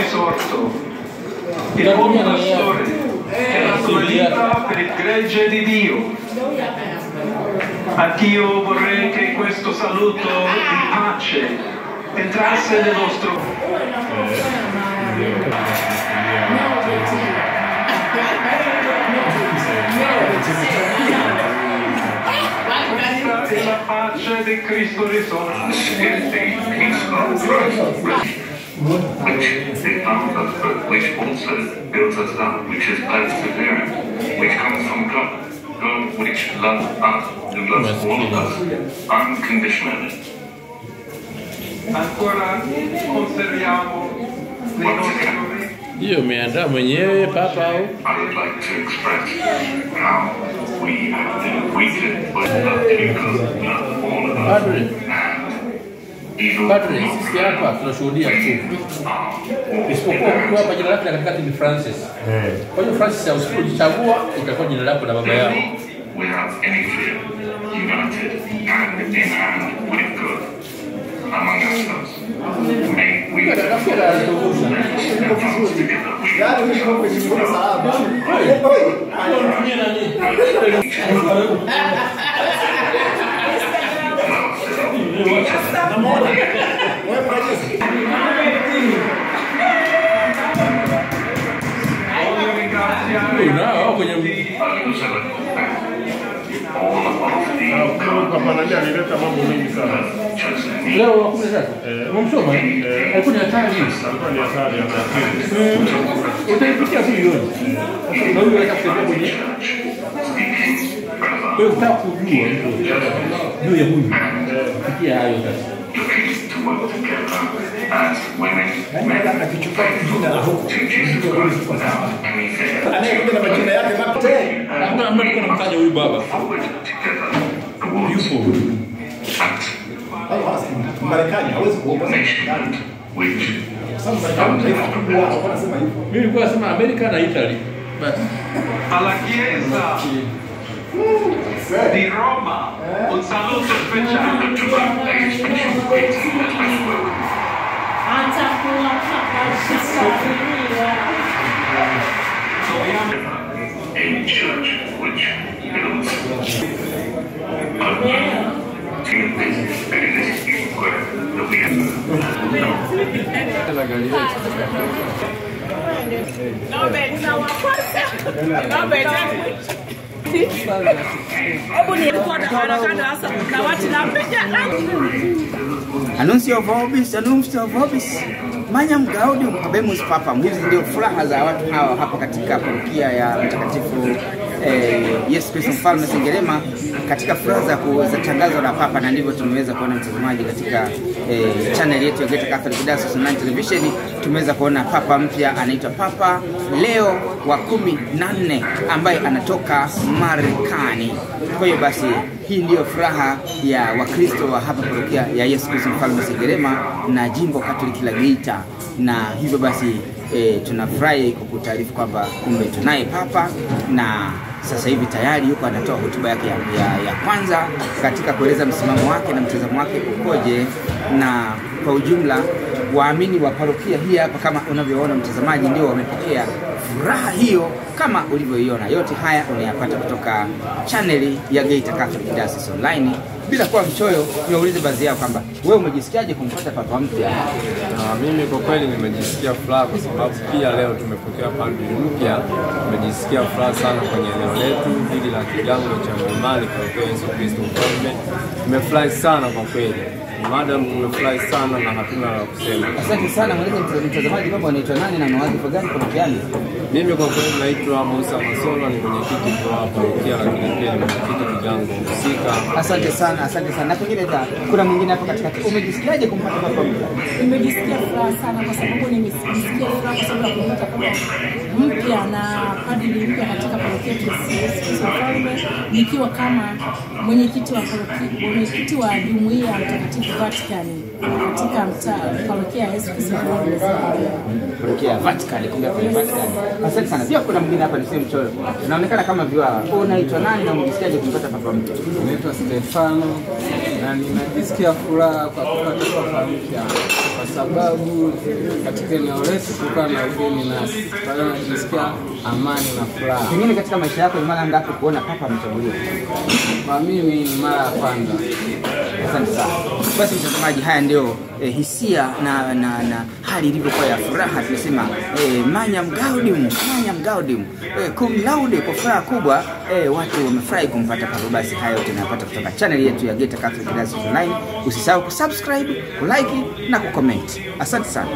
risorto, il buon pastore che la sua vita per il gregge di Dio. Anch'io vorrei che questo saluto di pace entrasse nel vostro e la pace di Cristo risorto. Which also builds us up, which is perseverance, which comes from God. God which loves us, who loves all of us unconditionally. Ancora conserviamo le nostre. Io mi andrò mwenyewe papa. I would like to express how we have been weakened by the love because all of us. Padre, sisi hapa tunashuhudia tu. Isipokuwa huyu hapa jina lake katikati ni Francis. Kwa hiyo Francis usipojichagua itakuwa jina lako na baba yako. Without any fear, united hand in hand with God among ourselves. May we advance together. Alileta mambo mengi sana. Leo wakumeza. Mumsoma. Alikuwa ni hatari. Alikuwa ni hatari ya akili. Utaipitia tu hiyo. Na huyo akasema kwenye. Wewe unataka kujua juu ya huyu. Kupitia hayo sasa. As women, men, akichukua jina la huko anayekuja na majina yake mapema ambaye kuna mtaja huyu baba yupo Marekani hawezi kuongoza mimi nilikuwa nasema Amerika na Italy basi alla Chiesa di Roma un saluto speciale. A church which builds Anuncio vobis, Manyam Gaudium habemus papam. Hizi ndio furaha za watu hawa hapa katika parokia ya Mtakatifu Yesu Kristo Mfalme Sengerema, katika furaha za tangazo la papa, na ndivyo tumeweza kuona mtazamaji katika channel yetu ya Geita Catholic Diocese Online Television. Tumeweza kuona papa mpya anaitwa Papa Leo wa 14 ambaye anatoka Marekani. Kwa hiyo basi hii ndio furaha ya Wakristo wa hapa parokia ya Yesu Kristo Mfalme Sengerema na jimbo Katoliki la Geita, na hivyo basi tunafurahi kukutaarifu kwamba kumbe tunaye papa, na sasa hivi tayari yuko anatoa hotuba yake ya kwanza katika kueleza msimamo wake na mtazamo wake ukoje, na kwa ujumla waamini wa parokia hii hapa kama unavyoona mtazamaji ndio wamepokea furaha hiyo kama ulivyoiona. Yote haya unayapata kutoka channel ya Geita Catholic Diocese Online. Bila kuwa mchoyo, niwaulize baadhi yao kwamba wewe umejisikiaje kumpata papa mpya? Mimi kwa kweli nimejisikia furaha kwa sababu pia leo tumepokea padri mpya. Nimejisikia furaha sana kwenye eneo letu hili la kigango cha Mlimani kwa Yesu Kristo Mfalme. Nimefurahi sana kwa kweli. Madam, tumefurahi sana na hatuna la kusema. Asante sana. Mwalimu mtazamaji, baba anaitwa nani na wadhifa gani parokiani? Mimi kwa kweli naitwa Musa Masolo, ni mwenyekiti wa parokia, lakini pia ni mwenyekiti kigango husika. Asante sana, asante sana. Na pengine kuna mwingine hapa katikati. Umejisikiaje kumpata papa mpya? Nimejisikia furaha sana kwa sababu nimesikia furaha kwa sababu ya kumpata papa mpya na padri mpya katika parokia ya Yesu Kristo Mfalme, nikiwa kama mwenyekiti wa parokia, mwenyekiti wa jumuiya ya Mtakatifu Vatican. katika mtaa parokia ya Yesu Kristo parokia Vatican, kumbe kwenye Vatican. Asante sana. Pia kuna mwingine hapa niseme mchoro. Unaonekana kama viwala. Unaitwa nani na unajisikiaje kupata papa mpya? Naitwa Stefano na ninajisikia furaha kwa kupata papa mpya kwa sababu katika eneo letu tulikuwa na ugeni nasi. Kwa hiyo najisikia amani na furaha. Pengine katika maisha yako ni mara ngapi kuona papa amechaguliwa? Kwa mimi ni mara ya kwanza. Asante sana. Basi mtazamaji, haya ndio hisia na hali ilivyokuwa ya furaha. Tunasema Magnum Gaudium, cum laude, kwa furaha kubwa. Watu wamefurahi kumpata papa. Basi hayo tunapata kutoka channel yetu ya Geita Catholic Diocese Online. Usisahau kusubscribe, kulike na kucomment. Asante sana.